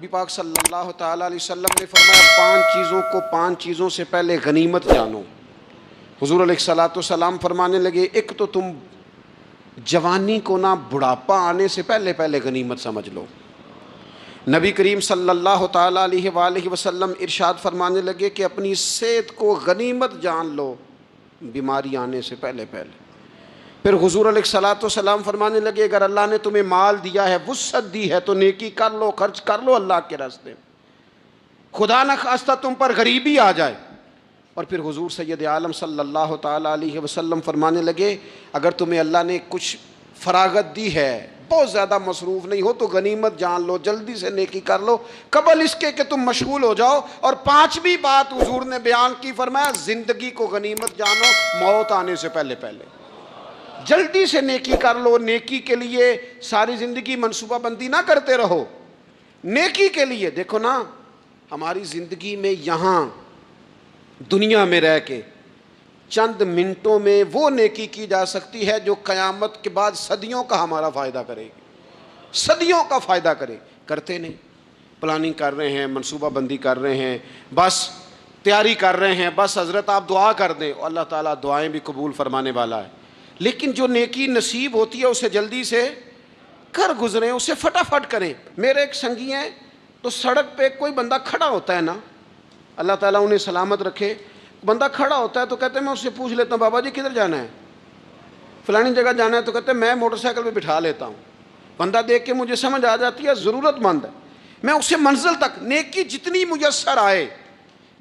نبی پاک صلی اللہ تعالیٰ علیہ وسلم نے فرمایا پانچ چیزوں سے پہلے غنیمت جانو۔ حضور علیہ الصلوۃ والسلام فرمانے لگے، ایک تو تم جوانی کو نہ بڑھاپا آنے سے پہلے غنیمت سمجھ لو۔ نبی کریم صلی اللہ تعالیٰ علیہ وآلہ وسلم ارشاد فرمانے لگے کہ اپنی صحت کو غنیمت جان لو بیماری آنے سے پہلے۔ پھر حضور علیہ الصلوۃ والسلام فرمانے لگے، اگر اللہ نے تمہیں مال دیا ہے، وسعت دی ہے، تو نیکی کر لو، خرچ کر لو اللہ کے راستے میں، خدا نہ خواستہ تم پر غریبی آ جائے۔ اور پھر حضور سید عالم صلی اللہ تعالیٰ علیہ وسلم فرمانے لگے، اگر تمہیں اللہ نے کچھ فراغت دی ہے، بہت زیادہ مصروف نہیں ہو، تو غنیمت جان لو، جلدی سے نیکی کر لو قبل اس کے کہ تم مشغول ہو جاؤ۔ اور پانچویں بات حضور نے بیان کی، فرمایا زندگی کو غنیمت جانو موت آنے سے پہلے۔ جلدی سے نیکی کر لو، نیکی کے لیے ساری زندگی منصوبہ بندی نہ کرتے رہو، نیکی کے لیے دیکھو نا، ہماری زندگی میں یہاں دنیا میں رہ کے چند منٹوں میں وہ نیکی کی جا سکتی ہے جو قیامت کے بعد صدیوں کا ہمارا فائدہ کرے گی، صدیوں کا فائدہ کرتے نہیں، پلاننگ کر رہے ہیں، منصوبہ بندی کر رہے ہیں، بس تیاری کر رہے ہیں، بس حضرت آپ دعا کر دیں، اللہ تعالیٰ دعائیں بھی قبول فرمانے والا ہے۔ لیکن جو نیکی نصیب ہوتی ہے اسے جلدی سے کر گزریں، اسے فٹافٹ کریں۔ میرے ایک سنگی ہیں، تو سڑک پہ کوئی بندہ کھڑا ہوتا ہے نا، اللہ تعالیٰ انہیں سلامت رکھے، بندہ کھڑا ہوتا ہے تو کہتے ہیں میں اس سے پوچھ لیتا ہوں، بابا جی کدھر جانا ہے، فلانی جگہ جانا ہے، تو کہتے ہیں میں موٹر سائیکل پہ بٹھا لیتا ہوں۔ بندہ دیکھ کے مجھے سمجھ آ جاتی ہے ضرورت مند ہے، میں اسے منزل تک، نیکی جتنی میسر آئے،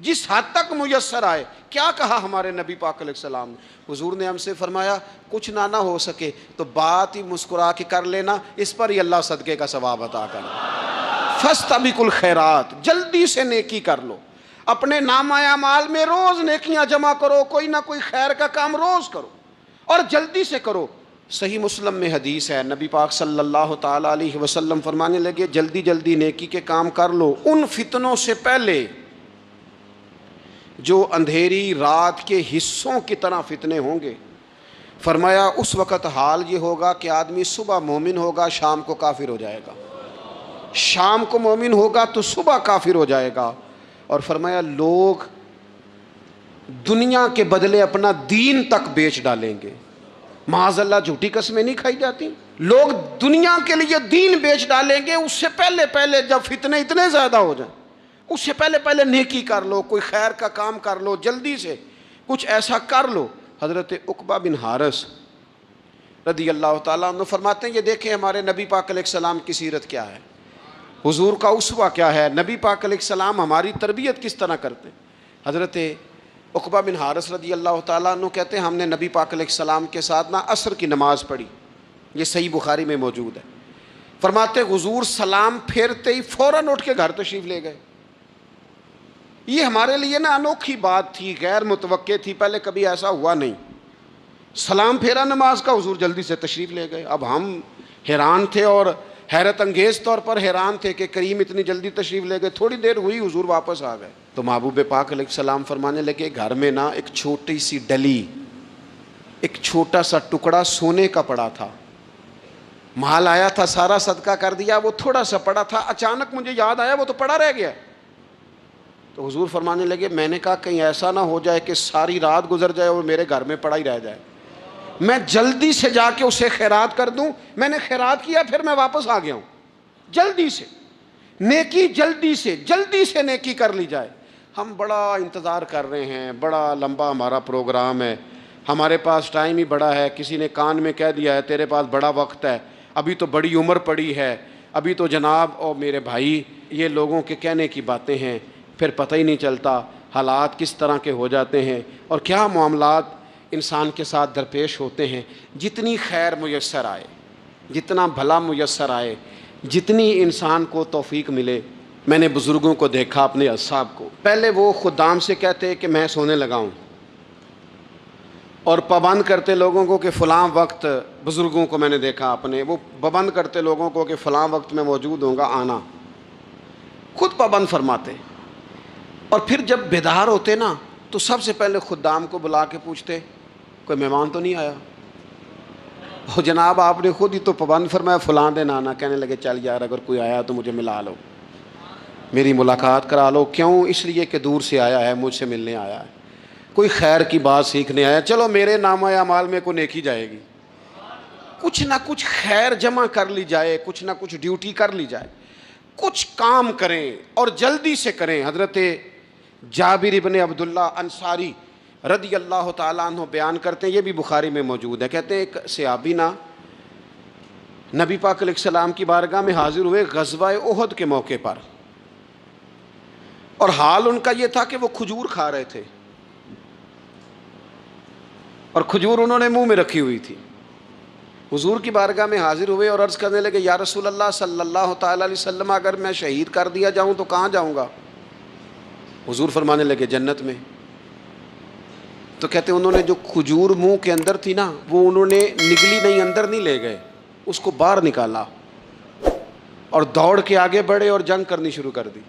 جس حد تک میسر آئے۔ کیا کہا ہمارے نبی پاک علیہ السلام نے؟ حضور نے ہم سے فرمایا، کچھ نہ ہو سکے تو بات ہی مسکرا کے کر لینا، اس پر ہی اللہ صدقے کا ثواب عطا کرے۔ فاستبقوا الخیرات، جلدی سے نیکی کر لو، اپنے نامہ اعمال میں روز نیکیاں جمع کرو، کوئی نہ کوئی خیر کا کام روز کرو اور جلدی سے کرو۔ صحیح مسلم میں حدیث ہے، نبی پاک صلی اللہ تعالیٰ علیہ وسلم فرمانے لگے، جلدی نیکی کے کام کر لو ان فتنوں سے پہلے جو اندھیری رات کے حصوں کی طرح فتنے ہوں گے۔ فرمایا اس وقت حال یہ ہوگا کہ آدمی صبح مومن ہوگا، شام کو کافر ہو جائے گا، شام کو مومن ہوگا تو صبح کافر ہو جائے گا۔ اور فرمایا لوگ دنیا کے بدلے اپنا دین تک بیچ ڈالیں گے۔ معاذ اللہ جھوٹی قسمیں نہیں کھائی جاتی، لوگ دنیا کے لیے دین بیچ ڈالیں گے۔ اس سے پہلے جب فتنے اتنے زیادہ ہو جائیں، اس سے پہلے نیکی کر لو، کوئی خیر کا کام کر لو، جلدی سے کچھ ایسا کر لو۔ حضرت عقبہ بن حارث رضی اللہ تعالیٰ عنہ فرماتے ہیں، یہ دیکھیں ہمارے نبی پاک علیہ السلام کی سیرت کیا ہے، حضور کا اسوہ کیا ہے، نبی پاک علیہ السلام ہماری تربیت کس طرح کرتے ہیں۔ حضرت عقبہ بن حارث رضی اللہ تعالیٰ عنہ کہتے ہیں، ہم نے نبی پاک علیہ السلام کے ساتھ عصر کی نماز پڑھی، یہ صحیح بخاری میں موجود ہے۔ فرماتے حضور سلام پھیرتے ہی فوراً اٹھ کے گھر تشریف لے گئے۔ یہ ہمارے لیے انوکھی بات تھی، غیر متوقع تھی، پہلے کبھی ایسا ہوا نہیں۔ سلام پھیرا نماز کا، حضور جلدی سے تشریف لے گئے۔ اب ہم حیران تھے اور حیرت انگیز طور پر حیران تھے کہ کریم اتنی جلدی تشریف لے گئے۔ تھوڑی دیر ہوئی حضور واپس آ گئے تو محبوب پاک علیہ السلام فرمانے لگے، گھر میں ایک چھوٹی سی ڈلی، ایک چھوٹا سا ٹکڑا سونے کا پڑا تھا، مال آیا تھا سارا صدقہ کر دیا، وہ تھوڑا سا پڑا تھا، اچانک مجھے یاد آیا وہ تو پڑا رہ گیا۔ تو حضور فرمانے لگے، میں نے کہا کہیں ایسا نہ ہو جائے کہ ساری رات گزر جائے اور میرے گھر میں پڑا ہی رہ جائے، میں جلدی سے جا کے اسے خیرات کر دوں۔ میں نے خیرات کیا، پھر میں واپس آ گیا ہوں۔ جلدی سے نیکی، جلدی سے نیکی کر لی جائے۔ ہم بڑا انتظار کر رہے ہیں، بڑا لمبا ہمارا پروگرام ہے، ہمارے پاس ٹائم ہی بڑا ہے، کسی نے کان میں کہہ دیا ہے تیرے پاس بڑا وقت ہے، ابھی تو بڑی عمر پڑی ہے، ابھی تو جناب اور میرے بھائی، یہ لوگوں کے کہنے کی باتیں ہیں، پھر پتہ ہی نہیں چلتا حالات کس طرح کے ہو جاتے ہیں اور کیا معاملات انسان کے ساتھ درپیش ہوتے ہیں۔ جتنی خیر میسر آئے، جتنا بھلا میسر آئے، جتنی انسان کو توفیق ملے۔ میں نے بزرگوں کو دیکھا، اپنے اصحاب کو، پہلے وہ خدام سے کہتے کہ میں سونے لگا ہوں، اور پابند کرتے لوگوں کو کہ فلاں وقت، بزرگوں کو میں نے دیکھا اپنے، وہ پابند کرتے لوگوں کو کہ فلاں وقت میں موجود ہوں گا، آنا، خود پابند فرماتے۔ اور پھر جب بیدار ہوتے نا تو سب سے پہلے خدام کو بلا کے پوچھتے کوئی مہمان تو نہیں آیا؟ وہ جناب آپ نے خود ہی تو پابند فرمایا فلاں دن آنا۔ کہنے لگے چل یار اگر کوئی آیا تو مجھے ملا لو۔ میری ملاقات کرا لو. کیوں؟ اس لیے کہ دور سے آیا ہے, مجھ سے ملنے آیا ہے, کوئی خیر کی بات سیکھنے آیا. چلو میرے نامہ اعمال میں کوئی نیکی جائے گی, کچھ نہ کچھ خیر جمع کر لی جائے, کچھ نہ کچھ ڈیوٹی کر لی جائے, کچھ کام کریں اور جلدی سے کریں. حضرت جابر ابن عبداللہ انصاری رضی اللہ تعالیٰ عنہ بیان کرتے ہیں, یہ بھی بخاری میں موجود ہے. کہتے ہیں ایک صحابی نا نبی پاک علیہ السلام کی بارگاہ میں حاضر ہوئے غزوہ احد کے موقع پر, اور حال ان کا یہ تھا کہ وہ کھجور کھا رہے تھے, اور کھجور انہوں نے منہ میں رکھی ہوئی تھی. حضور کی بارگاہ میں حاضر ہوئے اور عرض کرنے لگے, یا رسول اللہ صلی اللہ تعالیٰ علیہ وسلم, اگر میں شہید کر دیا جاؤں تو کہاں جاؤں گا؟ حضور فرمانے لگے, جنت میں. تو کہتے ہیں انہوں نے جو کھجور منہ کے اندر تھی نا, وہ انہوں نے نگلی نہیں, اندر نہیں لے گئے, اس کو باہر نکالا اور دوڑ کے آگے بڑھے اور جنگ کرنی شروع کر دی,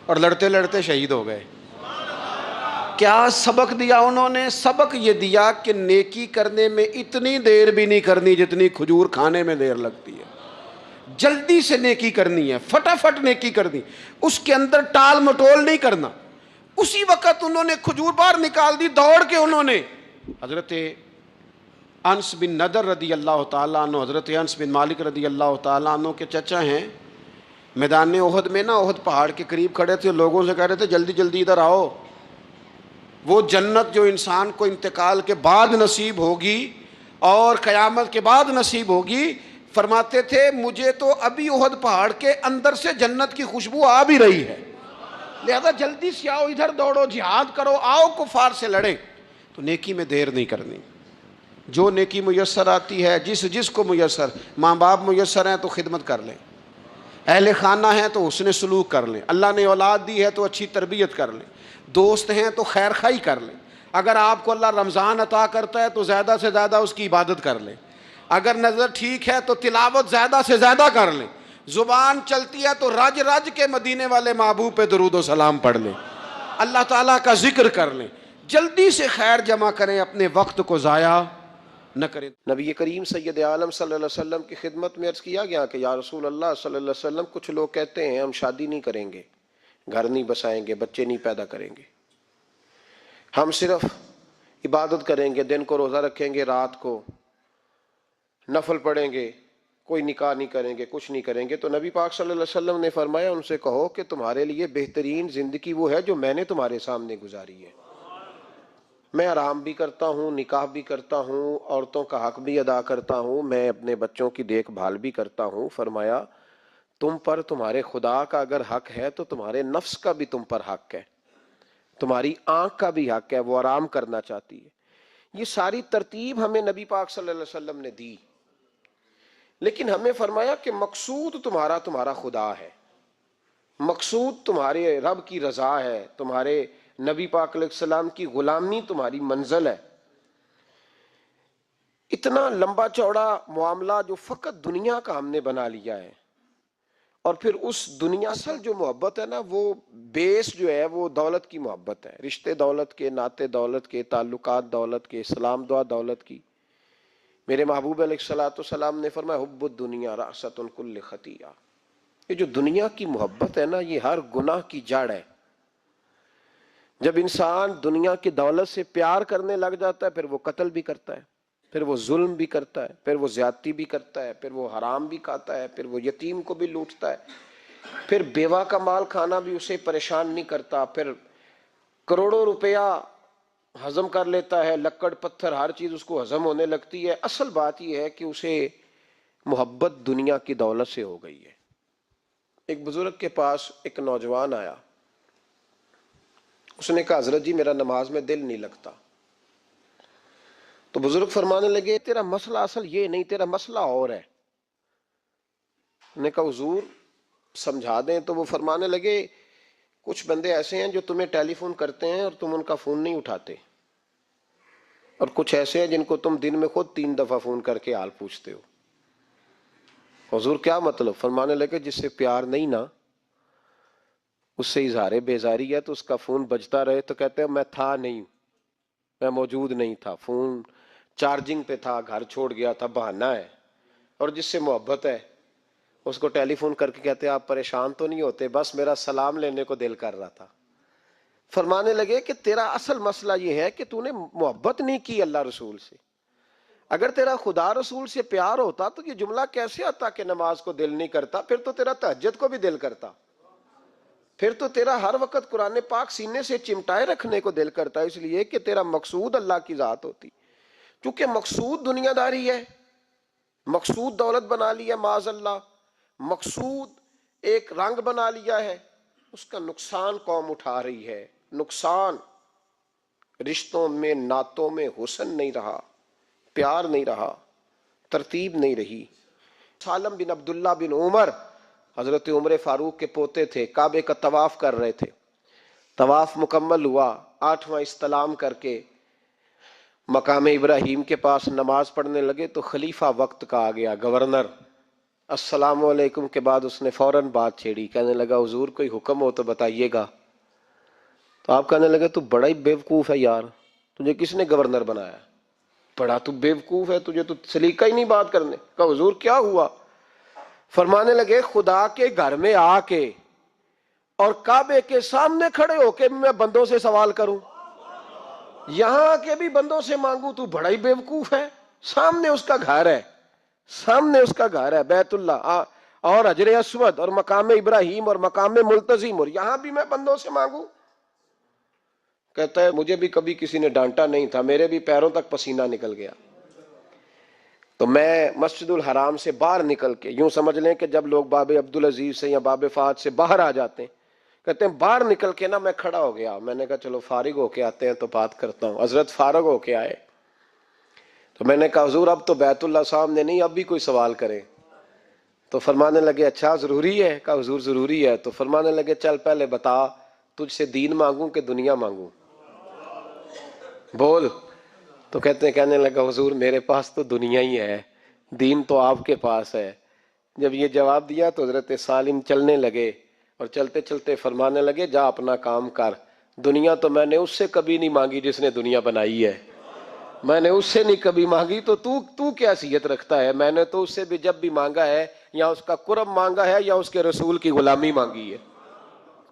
اور لڑتے لڑتے شہید ہو گئے. کیا سبق دیا انہوں نے؟ سبق یہ دیا کہ نیکی کرنے میں اتنی دیر بھی نہیں کرنی جتنی کھجور کھانے میں دیر لگتی ہے. جلدی سے نیکی کرنی ہے, فٹافٹ نیکی کرنی, اس کے اندر ٹال مٹول نہیں کرنا. اسی وقت انہوں نے کھجور باہر نکال دی, دوڑ کے انہوں نے حضرت انس بن نضر رضی اللہ تعالیٰ عنہ, حضرت انس بن مالک رضی اللہ تعالیٰ عنہ کے چچا ہیں, میدان احد میں نا, احد پہاڑ کے قریب کھڑے تھے, لوگوں سے کہہ رہے تھے جلدی جلدی ادھر آؤ. وہ جنت جو انسان کو انتقال کے بعد نصیب ہوگی اور قیامت کے بعد نصیب ہوگی, فرماتے تھے مجھے تو ابھی احد پہاڑ کے اندر سے جنت کی خوشبو آ بھی رہی ہے, لہذا جلدی سے آؤ, ادھر دوڑو, جہاد کرو, آؤ کفار سے لڑیں. تو نیکی میں دیر نہیں کرنی. جو نیکی میسر آتی ہے, جس کو میسر, ماں باپ میسر ہیں تو خدمت کر لیں, اہل خانہ ہیں تو حسن سلوک کر لیں, اللہ نے اولاد دی ہے تو اچھی تربیت کر لیں, دوست ہیں تو خیر خواہی کر لیں, اگر آپ کو اللہ رمضان عطا کرتا ہے تو زیادہ سے زیادہ اس کی عبادت کر لیں, اگر نظر ٹھیک ہے تو تلاوت زیادہ سے زیادہ کر لیں, زبان چلتی ہے تو رج رج کے مدینے والے محبوب پہ درود و سلام پڑھ لیں, اللہ تعالیٰ کا ذکر کر لیں. جلدی سے خیر جمع کریں, اپنے وقت کو ضائع نہ کریں. نبی کریم سید عالم صلی اللہ علیہ وسلم کی خدمت میں عرض کیا گیا کہ یا رسول اللہ صلی اللہ علیہ وسلم, کچھ لوگ کہتے ہیں ہم شادی نہیں کریں گے, گھر نہیں بسائیں گے, بچے نہیں پیدا کریں گے, ہم صرف عبادت کریں گے, دن کو روزہ رکھیں گے, رات کو نفل پڑھیں گے, کوئی نکاح نہیں کریں گے, کچھ نہیں کریں گے. تو نبی پاک صلی اللہ علیہ وسلم نے فرمایا ان سے کہو کہ تمہارے لیے بہترین زندگی وہ ہے جو میں نے تمہارے سامنے گزاری ہے. میں آرام بھی کرتا ہوں, نکاح بھی کرتا ہوں, عورتوں کا حق بھی ادا کرتا ہوں, میں اپنے بچوں کی دیکھ بھال بھی کرتا ہوں. فرمایا تم پر تمہارے خدا کا اگر حق ہے تو تمہارے نفس کا بھی تم پر حق ہے, تمہاری آنکھ کا بھی حق ہے, وہ آرام کرنا چاہتی ہے. یہ ساری ترتیب ہمیں نبی پاک صلی اللہ علیہ وسلم نے دی, لیکن ہمیں فرمایا کہ مقصود تمہارا خدا ہے, مقصود تمہارے رب کی رضا ہے, تمہارے نبی پاک علیہ السلام کی غلامی تمہاری منزل ہے. اتنا لمبا چوڑا معاملہ جو فقط دنیا کا ہم نے بنا لیا ہے, اور پھر اس دنیا اصل جو محبت ہے نا, وہ بیس جو ہے وہ دولت کی محبت ہے, رشتے دولت کے, ناطے دولت کے, تعلقات دولت کے, اسلام دعا دولت کی. میرے محبوب علیہ الصلوۃ والسلام نے فرمایا حب الدنیا رأسۃ کل خطیئہ, یہ جو دنیا کی محبت ہے نا, یہ ہر گناہ کی جڑ ہے. جب انسان دنیا کی دولت سے پیار کرنے لگ جاتا ہے, پھر وہ قتل بھی کرتا ہے, پھر وہ ظلم بھی کرتا ہے, پھر وہ زیادتی بھی کرتا ہے, پھر وہ حرام بھی کھاتا ہے, پھر وہ یتیم کو بھی لوٹتا ہے, پھر بیوہ کا مال کھانا بھی اسے پریشان نہیں کرتا, پھر کروڑوں روپیہ ہضم کر لیتا ہے, لکڑ پتھر ہر چیز اس کو ہضم ہونے لگتی ہے. اصل بات یہ ہے کہ اسے محبت دنیا کی دولت سے ہو گئی ہے. ایک بزرگ کے پاس ایک نوجوان آیا, اس نے کہا حضرت جی میرا نماز میں دل نہیں لگتا. تو بزرگ فرمانے لگے تیرا مسئلہ اصل یہ نہیں, تیرا مسئلہ اور ہے. نے کہا حضور سمجھا دیں. تو وہ فرمانے لگے کچھ بندے ایسے ہیں جو تمہیں ٹیلی فون کرتے ہیں اور تم ان کا فون نہیں اٹھاتے, اور کچھ ایسے ہیں جن کو تم دن میں خود 3 دفعہ فون کر کے حال پوچھتے ہو. حضور کیا مطلب؟ فرمانے لگے جس سے پیار نہیں نا, اس سے اظہار بیزاری ہے, تو اس کا فون بجتا رہے تو کہتے ہیں میں تھا نہیں, میں موجود نہیں تھا, فون چارجنگ پہ تھا, گھر چھوڑ گیا تھا, بہانہ ہے. اور جس سے محبت ہے اس کو ٹیلی فون کر کے کہتے آپ پریشان تو نہیں ہوتے؟ بس میرا سلام لینے کو دل کر رہا تھا۔ فرمانے لگے کہ تیرا اصل مسئلہ یہ ہے کہ تو نے محبت نہیں کی اللہ رسول سے۔ اگر تیرا خدا رسول سے پیار ہوتا تو یہ جملہ کیسے آتا کہ نماز کو دل نہیں کرتا؟ پھر تو تیرا تہجد کو بھی دل کرتا، پھر تو تیرا ہر وقت قرآن پاک سینے سے چمٹائے رکھنے کو دل کرتا، اس لیے کہ تیرا مقصود اللہ کی ذات ہوتی۔ کیونکہ مقصود دنیا داری ہے، مقصود دولت بنا لیا معاذ اللہ، مقصود ایک رنگ بنا لیا ہے، اس کا نقصان قوم اٹھا رہی ہے۔ نقصان رشتوں میں، نعتوں میں حسن نہیں رہا، پیار نہیں رہا، ترتیب نہیں رہی۔ سالم بن عبداللہ بن عمر حضرت عمر فاروق کے پوتے تھے، کعبے کا طواف کر رہے تھے۔ طواف مکمل ہوا، 8واں استلام کر کے مقام ابراہیم کے پاس نماز پڑھنے لگے تو خلیفہ وقت کا آ گیا، گورنر۔ السلام علیکم کے بعد اس نے فوراً بات چھیڑی، کہنے لگا حضور کوئی حکم ہو تو بتائیے گا۔ تو آپ کہنے لگے تو بڑا ہی بیوقوف ہے یار، تجھے کس نے گورنر بنایا؟ بڑا تو بیوقوف ہے، تجھے تو سلیقہ ہی نہیں بات کرنے کا۔ حضور کیا ہوا؟ فرمانے لگے خدا کے گھر میں آ کے اور کعبے کے سامنے کھڑے ہو کے میں بندوں سے سوال کروں، یہاں آ کے بھی بندوں سے مانگوں؟ تو بڑا ہی بیوقوف ہے، سامنے اس کا گھر ہے، سامنے اس کا گھر ہے بیت اللہ اور حجر اسود اور مقام ابراہیم اور مقام ملتزم، اور یہاں بھی میں بندوں سے مانگوں؟ کہتا ہے مجھے بھی کبھی کسی نے ڈانٹا نہیں تھا، میرے بھی پیروں تک پسینہ نکل گیا، تو میں مسجد الحرام سے باہر نکل کے، یوں سمجھ لیں کہ جب لوگ باب عبدالعزیز سے یا باب فہد سے باہر آ جاتے ہیں، کہتے ہیں باہر نکل کے نا میں کھڑا ہو گیا، میں نے کہا چلو فارغ ہو کے آتے ہیں تو بات کرتا ہوں۔ حضرت فارغ ہو کے آئے تو میں نے کہا حضور اب تو بیت اللہ سامنے نہیں، اب بھی کوئی سوال کرے؟ تو فرمانے لگے اچھا ضروری ہے؟ کہا حضور ضروری ہے۔ تو فرمانے لگے چل پہلے بتا تجھ سے دین مانگوں کہ دنیا مانگوں، بول۔ تو کہنے لگا حضور میرے پاس تو دنیا ہی ہے، دین تو آپ کے پاس ہے۔ جب یہ جواب دیا تو حضرت سالم چلنے لگے، اور چلتے چلتے فرمانے لگے جا اپنا کام کر، دنیا تو میں نے اس سے کبھی نہیں مانگی جس نے دنیا بنائی ہے، میں نے اس سے نہیں کبھی مانگی، تو تو کیا حیثیت رکھتا ہے؟ میں نے تو اس سے بھی جب بھی مانگا ہے یا اس کا قرب مانگا ہے یا اس کے رسول کی غلامی مانگی ہے،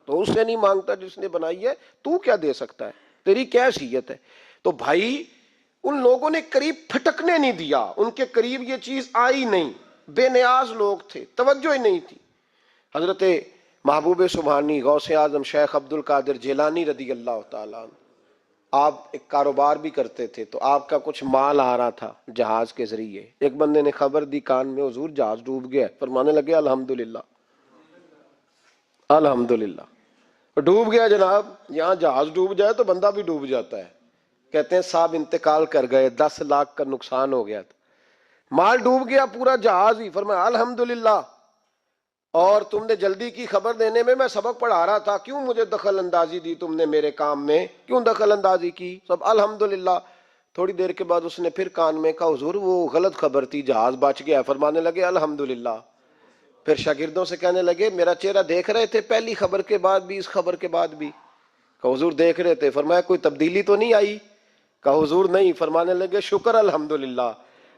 تو اس سے نہیں مانگتا جس نے بنائی ہے، تو کیا دے سکتا ہے؟ تیری کیا حیثیت ہے؟ تو بھائی ان لوگوں نے قریب پھٹکنے نہیں دیا، ان کے قریب یہ چیز آئی نہیں، بے نیاز لوگ تھے، توجہ ہی نہیں تھی۔ حضرت محبوب سبحانی غوث اعظم شیخ عبد القادر جیلانی رضی اللہ تعالیٰ عنہ، آپ ایک کاروبار بھی کرتے تھے، تو آپ کا کچھ مال آ رہا تھا جہاز کے ذریعے، ایک بندے نے خبر دی کان میں حضور جہاز ڈوب گیا، فرمانے لگے الحمدللہ الحمدللہ، ڈوب گیا جناب، یہاں جہاز ڈوب جائے تو بندہ بھی ڈوب جاتا ہے۔ کہتے ہیں صاحب انتقال کر گئے، 10 لاکھ کا نقصان ہو گیا تھا، مال ڈوب گیا پورا جہاز ہی، فرمایا الحمدللہ، اور تم نے جلدی کی خبر دینے میں سبق پڑھا رہا تھا، کیوں مجھے دخل اندازی دی تم نے میرے کام میں، کیوں دخل اندازی کی؟ سب الحمدللہ۔ تھوڑی دیر کے بعد اس نے پھر کان میں کہا حضور وہ غلط خبر تھی، جہاز بچ گیا، فرمانے لگے الحمدللہ۔ پھر شاگردوں سے کہنے لگے میرا چہرہ دیکھ رہے تھے پہلی خبر کے بعد بھی، اس خبر کے بعد بھی؟ کہا حضور دیکھ رہے تھے۔ فرمایا کوئی تبدیلی تو نہیں آئی؟ کہا حضور نہیں۔ فرمانے لگے شکر الحمدللہ،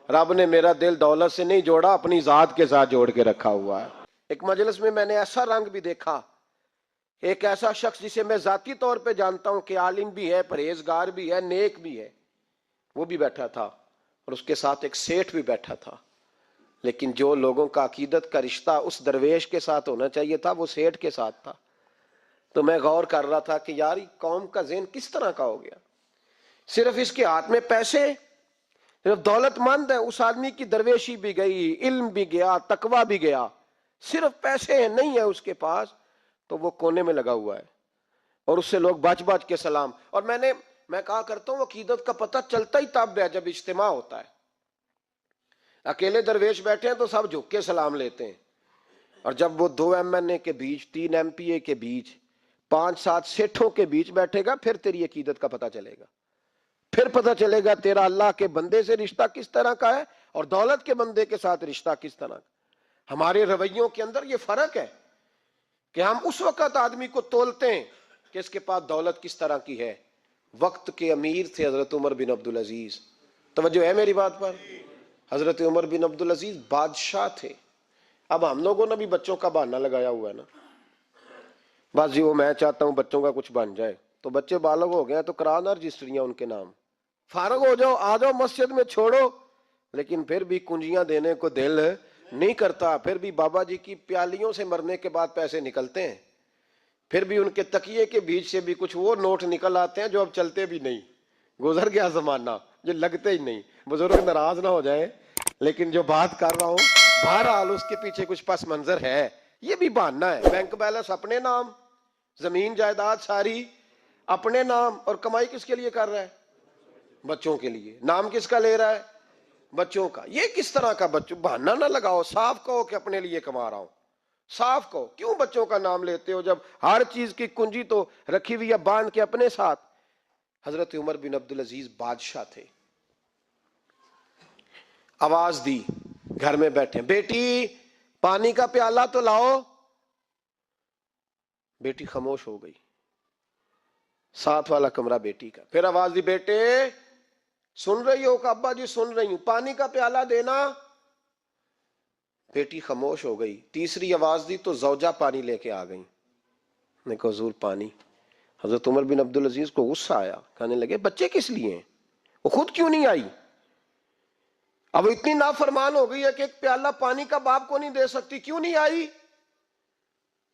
رب نے میرا دل دولت سے نہیں جوڑا، اپنی ذات کے ساتھ جوڑ کے رکھا ہوا ہے۔ ایک مجلس میں میں نے ایسا رنگ بھی دیکھا، ایک ایسا شخص جسے میں ذاتی طور پہ جانتا ہوں کہ عالم بھی ہے، پرہیزگار بھی ہے، نیک بھی ہے، وہ بھی بیٹھا تھا، اور اس کے ساتھ ایک سیٹھ بھی بیٹھا تھا، لیکن جو لوگوں کا عقیدت کا رشتہ اس درویش کے ساتھ ہونا چاہیے تھا وہ سیٹھ کے ساتھ تھا۔ تو میں غور کر رہا تھا کہ یار قوم کا ذہن کس طرح کا ہو گیا، صرف اس کے ہاتھ میں پیسے، صرف دولت مند ہے، اس آدمی کی درویشی بھی گئی، علم بھی گیا، تقوی بھی گیا، صرف پیسے نہیں ہے اس کے پاس، تو وہ کونے میں لگا ہوا ہے، اور اس سے لوگ بچ بچ کے سلام۔ اور میں کہا کرتا ہوں عقیدت کا پتہ چلتا ہی تب ہے جب اجتماع ہوتا ہے، اکیلے درویش بیٹھے ہیں تو سب جھک کے سلام لیتے ہیں، اور جب وہ 2 MNA کے بیچ، 3 MPA کے بیچ، 5-7 سیٹھوں کے بیچ بیٹھے گا، پھر تیری عقیدت کا پتہ چلے گا، پھر پتہ چلے گا تیرا اللہ کے بندے سے رشتہ کس طرح کا ہے اور دولت کے بندے کے ساتھ رشتہ کس طرح کا۔ ہمارے رویوں کے اندر یہ فرق ہے کہ ہم اس وقت آدمی کو تولتے ہیں کہ اس کے پاس دولت کس طرح کی ہے۔ وقت کے امیر تھے حضرت عمر بن اب ہم لوگوں نے بھی بچوں کا بہانہ لگایا ہوا ہے نا، بس جی وہ میں چاہتا ہوں بچوں کا کچھ بن جائے، تو بچے بالغ ہو گئے ہیں تو کرانا رجسٹریاں ان کے نام، فارغ ہو جاؤ، آ جاؤ مسجد میں چھوڑو، لیکن پھر بھی کنجیاں دینے کو دل نہیں کرتا، پھر بھی بابا جی کی پیالیوں سے مرنے کے بعد پیسے نکلتے ہیں، پھر بھی ان کے تکیے کے بیچ سے بھی کچھ وہ نوٹ نکل آتے ہیں جو اب چلتے بھی نہیں، گزر گیا زمانہ، جو لگتے ہی نہیں، بزرگ ناراض نہ ہو جائیں، لیکن جو بات کر رہا ہوں بہرحال اس کے پیچھے کچھ پس منظر ہے، یہ بھی بہانہ ہے۔ بینک بیلنس اپنے نام، زمین جائیداد ساری اپنے نام، اور کمائی کس کے لیے کر رہا ہے؟ بچوں کے لیے۔ نام کس کا لے رہا ہے؟ بچوں کا۔ یہ کس طرح کا بچوں؟ بہانہ نہ لگاؤ، صاف کہو کہ اپنے لیے کما رہا ہوں، صاف کہو۔ کیوں بچوں کا نام لیتے ہو جب ہر چیز کی کنجی تو رکھی ہوئی ہے باندھ کے اپنے ساتھ؟ حضرت عمر بن عبدالعزیز بادشاہ تھے، آواز دی، گھر میں بیٹھے، بیٹی پانی کا پیالہ تو لاؤ۔ بیٹی خاموش ہو گئی، ساتھ والا کمرہ بیٹی کا۔ پھر آواز دی، بیٹے سن رہی ہو؟ کہ ابا جی سن رہی ہوں، پانی کا پیالہ دینا۔ بیٹی خاموش ہو گئی۔ تیسری آواز دی تو زوجہ پانی لے کے آ گئی، نے کہا حضور پانی۔ حضرت عمر بن عبدالعزیز کو غصہ آیا، کہنے لگے بچے کس لیے ہیں، وہ خود کیوں نہیں آئی؟ اب اتنی نافرمان ہو گئی ہے کہ ایک پیالہ پانی کا باپ کو نہیں دے سکتی، کیوں نہیں آئی؟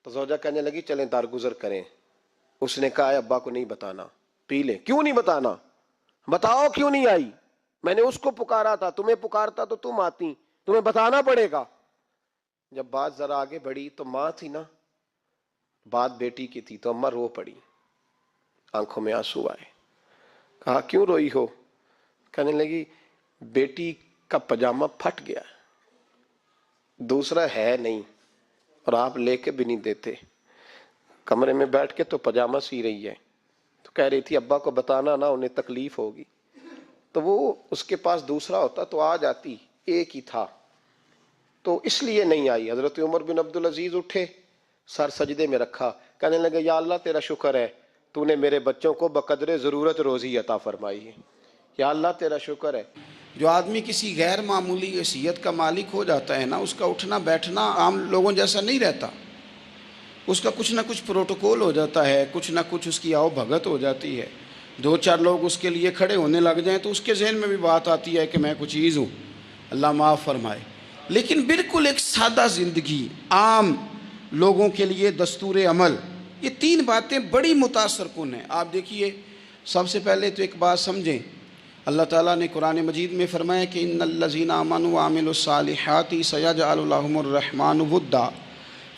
تو زوجہ کہنے لگی چلیں درگزر کریں۔ اس نے کہا ابا کو نہیں بتانا، پی لے۔ کیوں نہیں بتانا؟ بتاؤ کیوں نہیں آئی؟ میں نے اس کو پکارا تھا، تمہیں پکارتا تو تم آتی، تمہیں بتانا پڑے گا۔ جب بات ذرا آگے بڑھی تو ماں تھی نا، بات بیٹی کی تھی، تو اماں رو پڑی، آنکھوں میں آنسو آئے۔ کہا کیوں روئی ہو؟ کہنے لگی بیٹی کا پاجامہ پھٹ گیا، دوسرا ہے نہیں، اور آپ لے کے بھی نہیں دیتے، کمرے میں بیٹھ کے تو پاجامہ سی رہی ہے، تو کہہ رہی تھی ابا کو بتانا نا، انہیں تکلیف ہوگی۔ تو وہ اس کے پاس دوسرا ہوتا تو آ جاتی، ایک ہی تھا، تو اس لیے نہیں آئی۔ حضرت عمر بن عبدالعزیز اٹھے، سر سجدے میں رکھا، کہنے لگے یا اللہ تیرا شکر ہے، تو نے میرے بچوں کو بقدر ضرورت روزی عطا فرمائی ہے، یا اللہ تیرا شکر ہے۔ جو آدمی کسی غیر معمولی حیثیت کا مالک ہو جاتا ہے نا، اس کا اٹھنا بیٹھنا عام لوگوں جیسا نہیں رہتا، اس کا کچھ نہ کچھ پروٹوکول ہو جاتا ہے، کچھ نہ کچھ اس کی آؤ بھگت ہو جاتی ہے۔ دو چار لوگ اس کے لیے کھڑے ہونے لگ جائیں تو اس کے ذہن میں بھی بات آتی ہے کہ میں کچھ چیز ہوں، اللہ معاف فرمائے۔ لیکن بالکل ایک سادہ زندگی، عام لوگوں کے لیے دستور عمل، یہ تین باتیں بڑی متاثر کن ہیں۔ آپ دیکھیے، سب سے پہلے تو ایک بات سمجھیں، اللہ تعالیٰ نے قرآن مجید میں فرمایا کہ ان الذین آمنوا وعملوا الصالحات سیجعل لهم الرحمن ودا،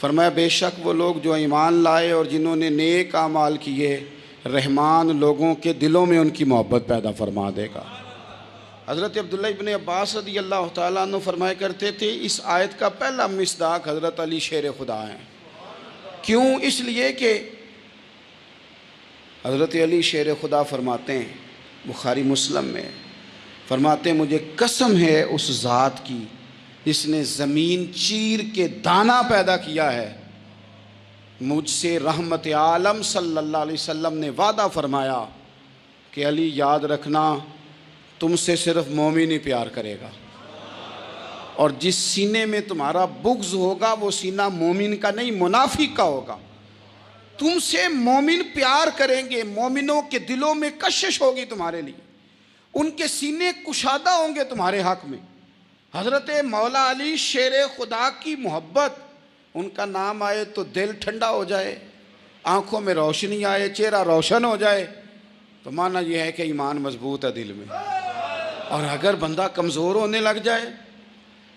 فرمایا بے شک وہ لوگ جو ایمان لائے اور جنہوں نے نیک اعمال کیے، رحمان لوگوں کے دلوں میں ان کی محبت پیدا فرما دے گا۔ حضرت عبداللہ ابن عباس رضی اللہ تعالیٰ عنہ فرمایا کرتے تھے اس آیت کا پہلا مصداق حضرت علی شیر خدا ہیں۔ کیوں؟ اس لیے کہ حضرت علی شیر خدا فرماتے ہیں، بخاری مسلم میں فرماتے ہیں مجھے قسم ہے اس ذات کی جس نے زمین چیر کے دانہ پیدا کیا ہے، مجھ سے رحمت عالم صلی اللہ علیہ وسلم نے وعدہ فرمایا کہ علی یاد رکھنا تم سے صرف مومن ہی پیار کرے گا، اور جس سینے میں تمہارا بغض ہوگا وہ سینہ مومن کا نہیں منافق کا ہوگا۔ تم سے مومن پیار کریں گے، مومنوں کے دلوں میں کشش ہوگی تمہارے لیے، ان کے سینے کشادہ ہوں گے تمہارے حق میں۔ حضرت مولا علی شیر خدا کی محبت، ان کا نام آئے تو دل ٹھنڈا ہو جائے، آنکھوں میں روشنی آئے، چہرہ روشن ہو جائے، تو معنی یہ ہے کہ ایمان مضبوط ہے دل میں۔ اور اگر بندہ کمزور ہونے لگ جائے،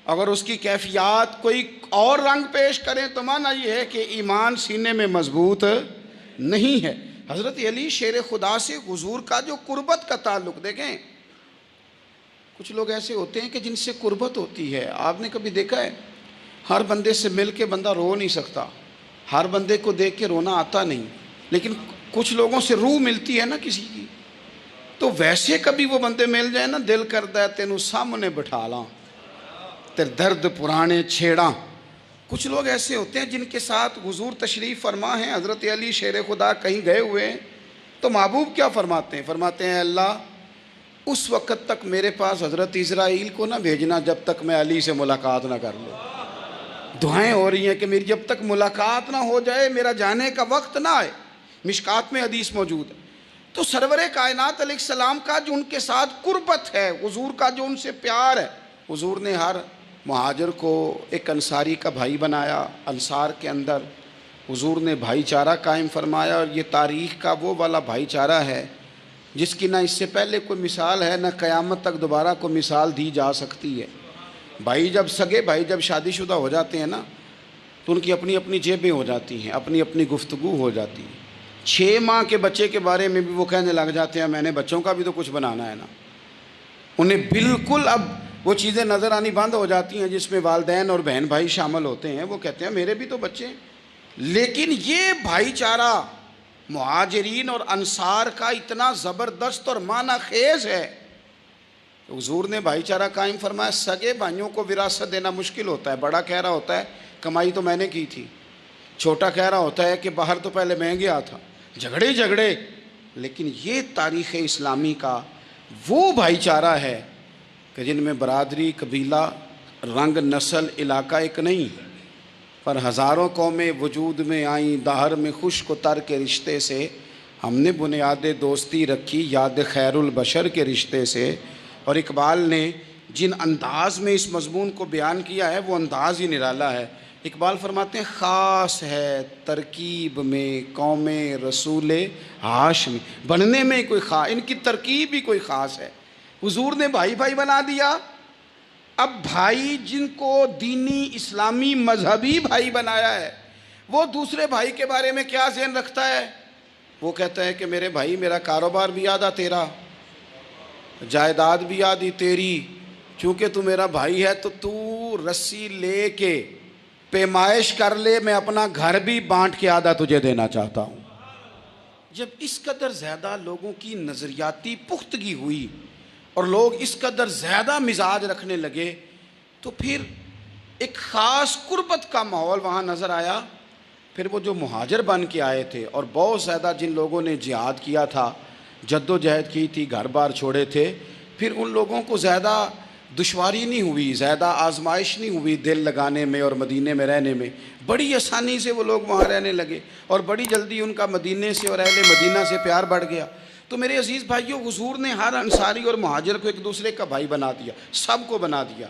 اگر اس کی کیفیات کوئی اور رنگ پیش کریں، تو معنی یہ ہے کہ ایمان سینے میں مضبوط نہیں ہے۔ حضرت علی شیر خدا سے حضور کا جو قربت کا تعلق دیکھیں، کچھ لوگ ایسے ہوتے ہیں کہ جن سے قربت ہوتی ہے، آپ نے کبھی دیکھا ہے ہر بندے سے مل کے بندہ رو نہیں سکتا، ہر بندے کو دیکھ کے رونا آتا نہیں، لیکن کچھ لوگوں سے روح ملتی ہے نا کسی کی، تو ویسے کبھی وہ بندے مل جائیں نا، دل کرتا ہے تینوں سامنے بٹھا لاں، تیرے درد پرانے چھیڑاں۔ کچھ لوگ ایسے ہوتے ہیں جن کے ساتھ حضور تشریف فرما ہیں، حضرت علی شیر خدا کہیں گئے ہوئے ہیں، تو محبوب کیا فرماتے ہیں؟ فرماتے ہیں اللہ اس وقت تک میرے پاس حضرت اسرائیل کو نہ بھیجنا جب تک میں علی سے ملاقات نہ کر لوں۔ دعائیں ہو رہی ہیں کہ میری جب تک ملاقات نہ ہو جائے، میرا جانے کا وقت نہ آئے۔ مشکات میں حدیث موجود ہے۔ تو سرور کائنات علیہ السلام کا جو ان کے ساتھ قربت ہے، حضور کا جو ان سے پیار ہے، حضور نے ہر مہاجر کو ایک انصاری کا بھائی بنایا۔ انصار کے اندر حضور نے بھائی چارہ قائم فرمایا، اور یہ تاریخ کا وہ والا بھائی چارہ ہے جس کی نہ اس سے پہلے کوئی مثال ہے، نہ قیامت تک دوبارہ کوئی مثال دی جا سکتی ہے۔ بھائی جب سگے بھائی جب شادی شدہ ہو جاتے ہیں نا، تو ان کی اپنی اپنی جیبیں ہو جاتی ہیں، اپنی اپنی گفتگو ہو جاتی ہے۔ 6 ماہ کے بچے کے بارے میں بھی وہ کہنے لگ جاتے ہیں میں نے بچوں کا بھی تو کچھ بنانا ہے نا۔ انہیں بالکل اب وہ چیزیں نظر آنی بند ہو جاتی ہیں جس میں والدین اور بہن بھائی شامل ہوتے ہیں۔ وہ کہتے ہیں میرے بھی تو بچے ہیں۔ لیکن یہ بھائی چارہ مہاجرین اور انصار کا اتنا زبردست اور معنی خیز ہے، حضور نے بھائی چارہ قائم فرمایا۔ سگے بھائیوں کو وراثت دینا مشکل ہوتا ہے۔ بڑا کہہ رہا ہوتا ہے کمائی تو میں نے کی تھی، چھوٹا کہہ رہا ہوتا ہے کہ باہر تو پہلے میں گیا تھا، جھگڑے۔ لیکن یہ تاریخ اسلامی کا وہ بھائی چارہ ہے کہ جن میں برادری، قبیلہ، رنگ، نسل، علاقہ ایک نہیں، پر ہزاروں قومیں وجود میں آئیں۔ دہر میں خشک و تر کے رشتے سے ہم نے بنیاد دوستی رکھی، یاد خیر البشر کے رشتے سے۔ اور اقبال نے جن انداز میں اس مضمون کو بیان کیا ہے وہ انداز ہی نرالا ہے۔ اقبال فرماتے ہیں خاص ہے ترکیب میں قوم رسول ہاشمی، بننے میں کوئی خاص، ان کی ترکیب بھی کوئی خاص ہے۔ حضور نے بھائی بھائی بنا دیا۔ اب بھائی جن کو دینی اسلامی مذہبی بھائی بنایا ہے، وہ دوسرے بھائی کے بارے میں کیا ذہن رکھتا ہے؟ وہ کہتا ہے کہ میرے بھائی میرا کاروبار بھی آدھا تیرا، جائیداد بھی آدھی تیری، چونکہ تو میرا بھائی ہے تو تو رسی لے کے پیمائش کر لے، میں اپنا گھر بھی بانٹ کے آدھا تجھے دینا چاہتا ہوں۔ جب اس قدر زیادہ لوگوں کی نظریاتی پختگی ہوئی اور لوگ اس قدر زیادہ مزاج رکھنے لگے، تو پھر ایک خاص قربت کا ماحول وہاں نظر آیا۔ پھر وہ جو مہاجر بن کے آئے تھے اور بہت زیادہ جن لوگوں نے جہاد کیا تھا، جد و جہد کی تھی، گھر بار چھوڑے تھے، پھر ان لوگوں کو زیادہ دشواری نہیں ہوئی، زیادہ آزمائش نہیں ہوئی دل لگانے میں اور مدینے میں رہنے میں۔ بڑی آسانی سے وہ لوگ وہاں رہنے لگے، اور بڑی جلدی ان کا مدینے سے اور اہل مدینہ سے پیار بڑھ گیا۔ تو میرے عزیز بھائیوں، حضور نے ہر انصاری اور مہاجر کو ایک دوسرے کا بھائی بنا دیا، سب کو بنا دیا۔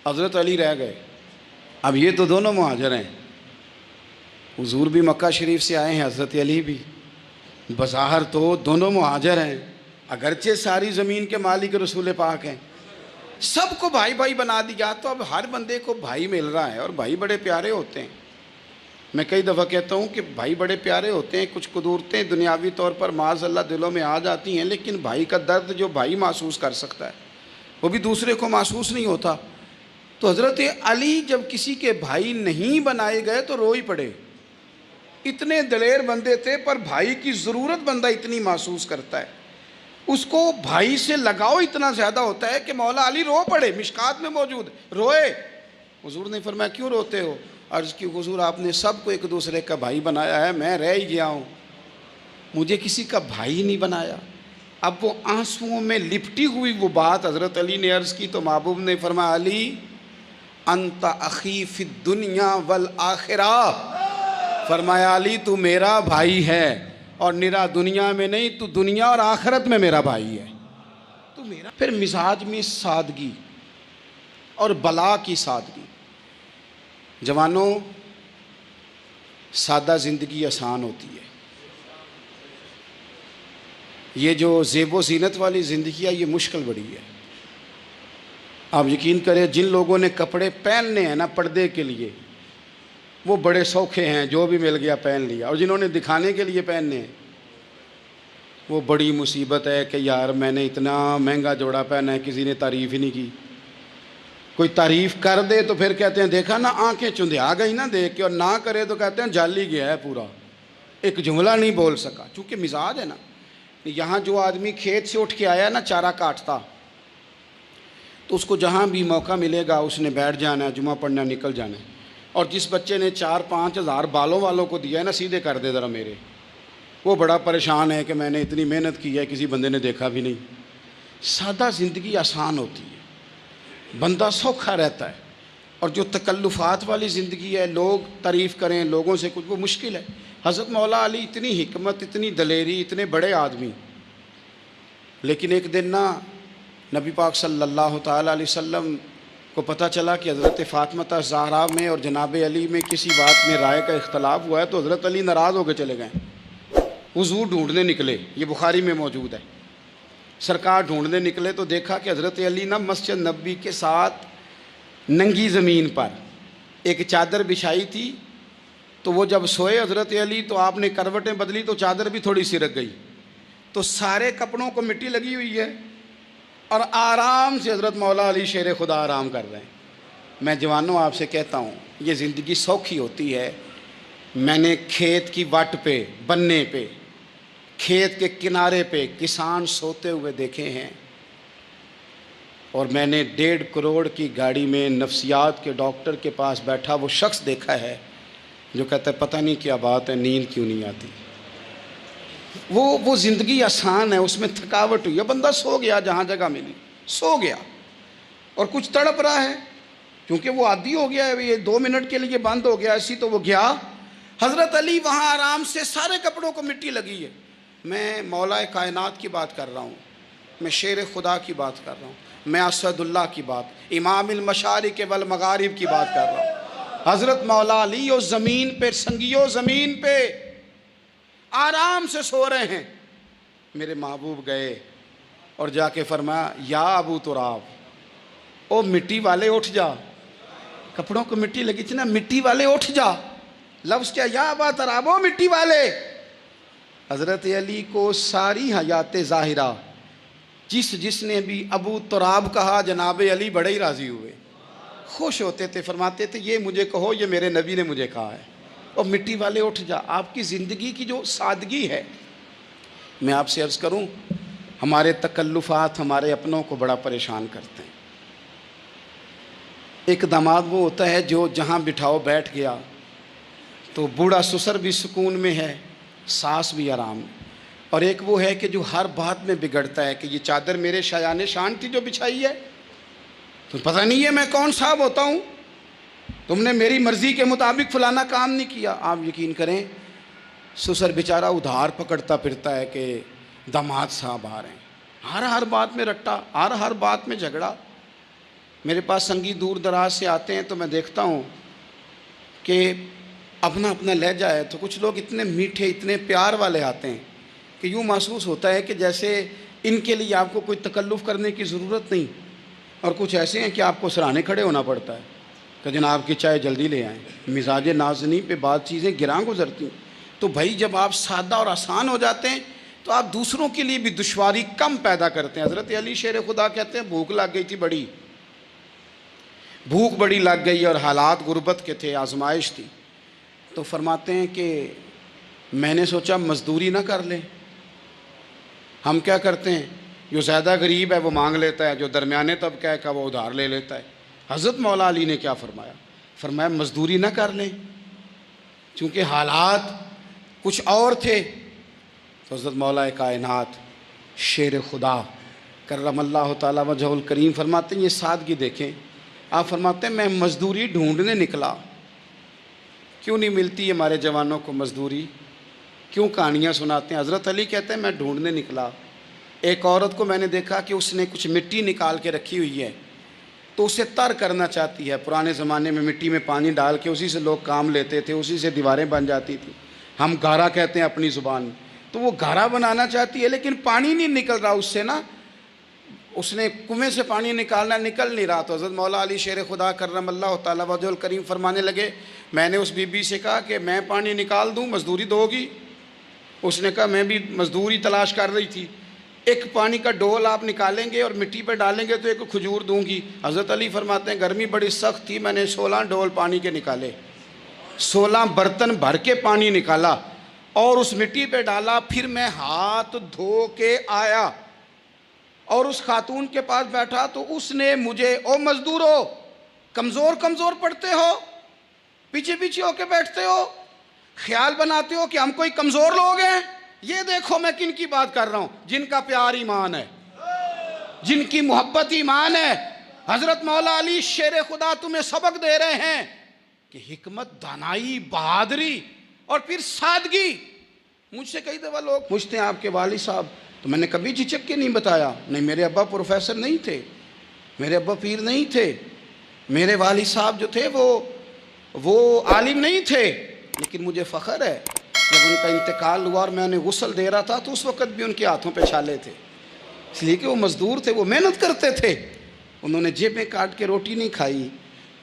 حضرت علی رہ گئے۔ اب یہ تو دونوں مہاجر ہیں، حضور بھی مکہ شریف سے آئے ہیں، حضرت علی بھی، بظاہر تو دونوں مہاجر ہیں، اگرچہ ساری زمین کے مالک رسول پاک ہیں۔ سب کو بھائی بھائی بنا دیا، تو اب ہر بندے کو بھائی مل رہا ہے، اور بھائی بڑے پیارے ہوتے ہیں۔ میں کئی دفعہ کہتا ہوں کہ بھائی بڑے پیارے ہوتے ہیں، کچھ قدورتیں دنیاوی طور پر معاذ اللہ دلوں میں آ جاتی ہیں، لیکن بھائی کا درد جو بھائی محسوس کر سکتا ہے وہ بھی دوسرے کو محسوس نہیں ہوتا۔ تو حضرت علی جب کسی کے بھائی نہیں بنائے گئے تو رو ہی پڑے۔ اتنے دلیر بندے تھے، پر بھائی کی ضرورت بندہ اتنی محسوس کرتا ہے، اس کو بھائی سے لگاؤ اتنا زیادہ ہوتا ہے کہ مولا علی رو پڑے، مشکات میں موجود، روئے۔ حضور نے فرمایا کیوں روتے ہو؟ عرض کی حضور آپ نے سب کو ایک دوسرے کا بھائی بنایا ہے، میں رہ ہی گیا ہوں، مجھے کسی کا بھائی نہیں بنایا۔ اب وہ آنسوؤں میں لپٹی ہوئی وہ بات حضرت علی نے عرض کی، تو محبوب نے فرمایا علی انت اخی فی الدنیا والآخرہ، فرمایا علی تو میرا بھائی ہے، اور نرا دنیا میں نہیں، تو دنیا اور آخرت میں میرا بھائی ہے، تو میرا۔ پھر مزاج میں سادگی اور بلا کی سادگی۔ جوانوں، سادہ زندگی آسان ہوتی ہے۔ یہ جو زیب و زینت والی زندگی ہے یہ مشکل بڑی ہے۔ آپ یقین کریں جن لوگوں نے کپڑے پہننے ہیں نا پردے کے لیے، وہ بڑے سوکھے ہیں، جو بھی مل گیا پہن لیا، اور جنہوں نے دکھانے کے لیے پہننے ہیں وہ بڑی مصیبت ہے کہ یار میں نے اتنا مہنگا جوڑا پہنا ہے، کسی نے تعریف ہی نہیں کی۔ کوئی تعریف کر دے تو پھر کہتے ہیں دیکھا نا آنکھیں چندھیا گئی نا دیکھ کے، اور نہ کرے تو کہتے ہیں جال ہی گیا ہے پورا، ایک جملہ نہیں بول سکا۔ چونکہ مزاج ہے نا، یہاں جو آدمی کھیت سے اٹھ کے آیا نا چارہ کاٹتا، تو اس کو جہاں بھی موقع ملے گا اس نے بیٹھ جانا ہے، جمعہ پڑھنا نکل جانا ہے۔ اور جس بچے نے 4-5 ہزار بالوں والوں کو دیا ہے نا سیدھے کر دے ذرا میرے، وہ بڑا پریشان ہے کہ میں نے اتنی محنت کی ہے کسی بندے نے دیکھا بھی نہیں۔ سادہ زندگی آسان ہوتی ہے، بندہ سوکھا رہتا ہے، اور جو تکلفات والی زندگی ہے، لوگ تعریف کریں، لوگوں سے کچھ، وہ مشکل ہے۔ حضرت مولا علی اتنی حکمت، اتنی دلیری، اتنے بڑے آدمی، لیکن ایک دن نبی پاک صلی اللہ تعالیٰ علیہ وسلم کو پتہ چلا کہ حضرت فاطمہ زہرا میں اور جناب علی میں کسی بات میں رائے کا اختلاف ہوا ہے، تو حضرت علی ناراض ہو کے چلے گئے، حضور ڈھونڈنے نکلے، یہ بخاری میں موجود ہے۔ سرکار ڈھونڈنے نکلے تو دیکھا کہ حضرت علی مسجد نبوی کے ساتھ ننگی زمین پر ایک چادر بچھائی تھی، تو وہ جب سوئے حضرت علی تو آپ نے کروٹیں بدلی تو چادر بھی تھوڑی سی رک گئی، تو سارے کپڑوں کو مٹی لگی ہوئی ہے اور آرام سے حضرت مولا علی شیر خدا آرام کر رہے ہیں۔ میں جوانوں آپ سے کہتا ہوں، یہ زندگی سوکھی ہوتی ہے۔ میں نے کھیت کی وٹ پہ، بننے پہ، کھیت کے کنارے پہ کسان سوتے ہوئے دیکھے ہیں، اور میں نے 1.5 کروڑ کی گاڑی میں نفسیات کے ڈاکٹر کے پاس بیٹھا وہ شخص دیکھا ہے جو کہتا ہے پتہ نہیں کیا بات ہے، نیند کیوں نہیں آتی۔ وہ زندگی آسان ہے، اس میں تھکاوٹ ہوئی ہے، بندہ سو گیا، جہاں جگہ ملی سو گیا، اور کچھ تڑپ رہا ہے کیونکہ وہ عادی ہو گیا ہے، یہ 2 منٹ کے لیے بند ہو گیا ایسی، تو وہ گیا۔ حضرت علی وہاں آرام سے، سارے کپڑوں کو مٹی لگی ہے۔ میں مولا کائنات کی بات کر رہا ہوں، میں شیر خدا کی بات کر رہا ہوں، میں اسد اللہ کی بات، امام المشارق والمغارب کی بات کر رہا ہوں۔ حضرت مولا علی اور زمین پہ، سنگیو زمین پہ آرام سے سو رہے ہیں۔ میرے محبوب گئے اور جا کے فرمایا یا ابو تراب، او مٹی والے اٹھ جا، کپڑوں کو مٹی لگی تھی نا، مٹی والے اٹھ جا، لفظ کیا، یا ابا تراب، او مٹی والے۔ حضرت علی کو ساری حیات ظاہرہ جس نے بھی ابو تراب کہا، جناب علی بڑے ہی راضی ہوئے، خوش ہوتے تھے، فرماتے تھے یہ مجھے کہو، یہ میرے نبی نے مجھے کہا ہے، اور مٹی والے اٹھ جا۔ آپ کی زندگی کی جو سادگی ہے، میں آپ سے عرض کروں، ہمارے تکلفات ہمارے اپنوں کو بڑا پریشان کرتے ہیں۔ ایک داماد وہ ہوتا ہے جو جہاں بٹھاؤ بیٹھ گیا، تو بوڑھا سسر بھی سکون میں ہے، ساس بھی آرام میں، اور ایک وہ ہے کہ جو ہر بات میں بگڑتا ہے کہ یہ چادر میرے شایان شان تھی جو بچھائی ہے، تو پتہ نہیں ہے میں کون صاحب ہوتا ہوں، تم نے میری مرضی کے مطابق فلانا کام نہیں کیا۔ آپ یقین کریں، سسر بیچارہ ادھار پکڑتا پھرتا ہے کہ داماد صاحب آ رہے ہیں، ہر بات میں رٹا، ہر بات میں جھگڑا۔ میرے پاس سنگی دور دراز سے آتے ہیں تو میں دیکھتا ہوں کہ اپنا لہجہ ہے، تو کچھ لوگ اتنے میٹھے، اتنے پیار والے آتے ہیں کہ یوں محسوس ہوتا ہے کہ جیسے ان کے لیے آپ کو کوئی تکلف کرنے کی ضرورت نہیں، اور کچھ ایسے ہیں کہ آپ کو سراہنے کھڑے ہونا پڑتا ہے کہ جناب کی چائے جلدی لے آئیں۔ مزاج نازنی پہ بعض چیزیں گراں گزرتی ہیں، تو بھائی جب آپ سادہ اور آسان ہو جاتے ہیں تو آپ دوسروں کے لیے بھی دشواری کم پیدا کرتے ہیں۔ حضرت علی شیر خدا کہتے ہیں بھوک لگ گئی تھی، بھوک بڑی لگ گئی، اور حالات غربت کے تھے، آزمائش تھی، تو فرماتے ہیں کہ میں نے سوچا مزدوری نہ کر لیں۔ ہم کیا کرتے ہیں، جو زیادہ غریب ہے وہ مانگ لیتا ہے، جو درمیانے طبقہ ہے کا وہ ادھار لے لیتا ہے۔ حضرت مولا علی نے کیا فرمایا مزدوری نہ کر لیں، چونکہ حالات کچھ اور تھے۔ تو حضرت مولا کائنات شیر خدا کرم اللہ تعالیٰ وجہ الکریم فرماتے ہیں، یہ سادگی دیکھیں۔ آپ فرماتے ہیں میں مزدوری ڈھونڈنے نکلا، کیوں نہیں ملتی ہمارے جوانوں کو مزدوری، کیوں کہانیاں سناتے ہیں۔ حضرت علی کہتے ہیں میں ڈھونڈنے نکلا، ایک عورت کو میں نے دیکھا کہ اس نے کچھ مٹی نکال کے رکھی ہوئی ہے، تو اسے تر کرنا چاہتی ہے۔ پرانے زمانے میں مٹی میں پانی ڈال کے اسی سے لوگ کام لیتے تھے، اسی سے دیواریں بن جاتی تھیں، ہم گارا کہتے ہیں اپنی زبان میں، تو وہ گارا بنانا چاہتی ہے، لیکن پانی نہیں نکل رہا اس سے نا، اس نے کنویں سے پانی نکالنا، نکل نہیں رہا۔ تو حضرت مولا علی شیر خدا کرم اللہ تعالیٰ وجہ الکریم فرمانے لگے، میں نے اس بی بی سے کہا کہ میں پانی نکال دوں، مزدوری دو گی؟ اس نے کہا میں بھی مزدوری تلاش کر رہی تھی، ایک پانی کا ڈول آپ نکالیں گے اور مٹی پہ ڈالیں گے تو ایک کھجور دوں گی۔ حضرت علی فرماتے ہیں گرمی بڑی سخت تھی، میں نے 16 ڈول پانی کے نکالے، 16 برتن بھر کے پانی نکالا اور اس مٹی پہ ڈالا، پھر میں ہاتھ دھو کے آیا اور اس خاتون کے پاس بیٹھا تو اس نے مجھے، او مزدورو، کمزور پڑتے ہو، پیچھے ہو کے بیٹھتے ہو، خیال بناتے ہو کہ ہم کوئی کمزور لوگ ہیں، یہ دیکھو میں کن کی بات کر رہا ہوں، جن کا پیار ایمان ہے، جن کی محبت ایمان ہے، حضرت مولا علی شیر خدا تمہیں سبق دے رہے ہیں کہ حکمت، دانائی، بہادری اور پھر سادگی. مجھ سے کئی دفعہ لوگ پوچھتے ہیں آپ کے والد صاحب، تو میں نے کبھی جھجک کے نہیں بتایا، نہیں میرے ابا پروفیسر نہیں تھے، میرے ابا پیر نہیں تھے، میرے والد صاحب جو تھے وہ عالم نہیں تھے، لیکن مجھے فخر ہے جب ان کا انتقال ہوا اور میں انہیں غسل دے رہا تھا تو اس وقت بھی ان کے ہاتھوں پہ چھالے تھے، اس لیے کہ وہ مزدور تھے، وہ محنت کرتے تھے. انہوں نے جیبیں کاٹ کے روٹی نہیں کھائی،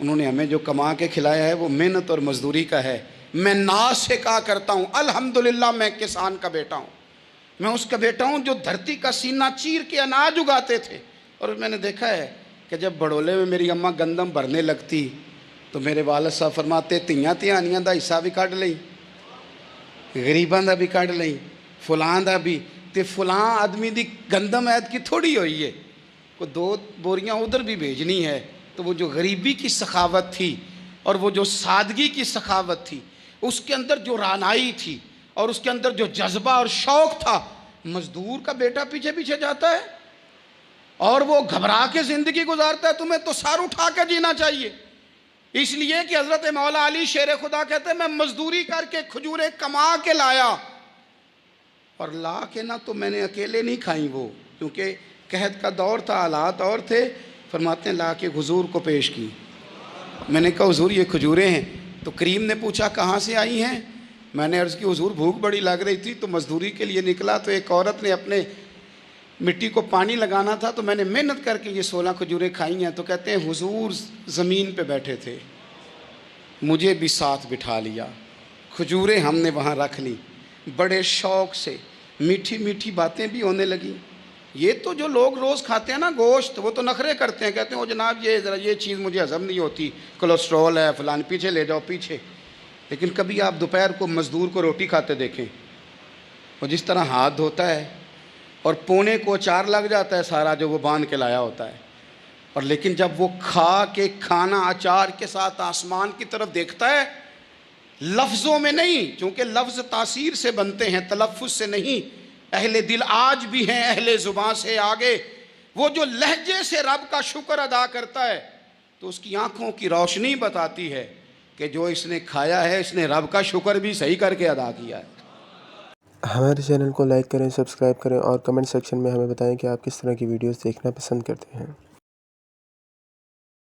انہوں نے ہمیں جو کما کے کھلایا ہے وہ محنت اور مزدوری کا ہے. میں ناز سے کہا کرتا ہوں الحمدللہ میں کسان کا بیٹا ہوں، میں اس کا بیٹا ہوں جو دھرتی کا سینہ چیر کے اناج اگاتے تھے. اور میں نے دیکھا ہے کہ جب بڑولے میں میری اماں گندم بھرنے لگتی تو میرے والد صاحب فرماتے تیاں تیانیاں دا حصہ بھی کٹ لئی، غریباں دا بھی کٹ لئی، فلاں دا بھی، تے فلاں آدمی دی گندم عید کی تھوڑی ہوئی ہے، کو 2 بوریاں ادھر بھی بھیجنی ہے. تو وہ جو غریبی کی سخاوت تھی اور وہ جو سادگی کی سخاوت تھی، اس کے اندر جو رانائی تھی اور اس کے اندر جو جذبہ اور شوق تھا، مزدور کا بیٹا پیچھے پیچھے جاتا ہے اور وہ گھبرا کے زندگی گزارتا ہے. تمہیں تو سار اٹھا کے جینا چاہیے. اس لیے کہ حضرت مولا علی شیر خدا کہتے ہیں میں مزدوری کر کے کھجوریں کما کے لایا، اور لا کے نہ تو میں نے اکیلے نہیں کھائیں وہ، کیونکہ قحط کا دور تھا، حالات اور تھے. فرماتے ہیں لا کے حضور کو پیش کی. میں نے کہا حضور یہ کھجوریں ہیں. تو کریم نے پوچھا کہاں سے آئی ہیں؟ میں نے عرض کی حضور بھوک بڑی لگ رہی تھی تو مزدوری کے لیے نکلا، تو ایک عورت نے اپنے مٹی کو پانی لگانا تھا تو میں نے محنت کر کے یہ 16 کھجوریں کھائی ہیں. تو کہتے ہیں حضور زمین پہ بیٹھے تھے، مجھے بھی ساتھ بٹھا لیا، کھجوریں ہم نے وہاں رکھ لی، بڑے شوق سے میٹھی میٹھی باتیں بھی ہونے لگیں. یہ تو جو لوگ روز کھاتے ہیں نا گوشت، وہ تو نخرے کرتے ہیں، کہتے ہیں وہ جناب یہ ذرا یہ چیز مجھے ہضم نہیں ہوتی، کولیسٹرول ہے فلان، پیچھے لے جاؤ پیچھے. لیکن کبھی آپ دوپہر کو مزدور کو روٹی کھاتے دیکھیں، وہ جس طرح ہاتھ دھوتا ہے اور پونے کو اچار لگ جاتا ہے سارا جو وہ باندھ کے لایا ہوتا ہے، اور لیکن جب وہ کھا کے کھانا اچار کے ساتھ آسمان کی طرف دیکھتا ہے، لفظوں میں نہیں، چونکہ لفظ تاثیر سے بنتے ہیں تلفظ سے نہیں، اہل دل آج بھی ہیں اہل زبان سے آگے. وہ جو لہجے سے رب کا شکر ادا کرتا ہے تو اس کی آنکھوں کی روشنی بتاتی ہے کہ جو اس نے کھایا ہے اس نے رب کا شکر بھی صحیح کر کے ادا کیا ہے. ہمارے چینل کو لائک کریں، سبسکرائب کریں اور کمنٹ سیکشن میں ہمیں بتائیں کہ آپ کس طرح کی ویڈیوز دیکھنا پسند کرتے ہیں.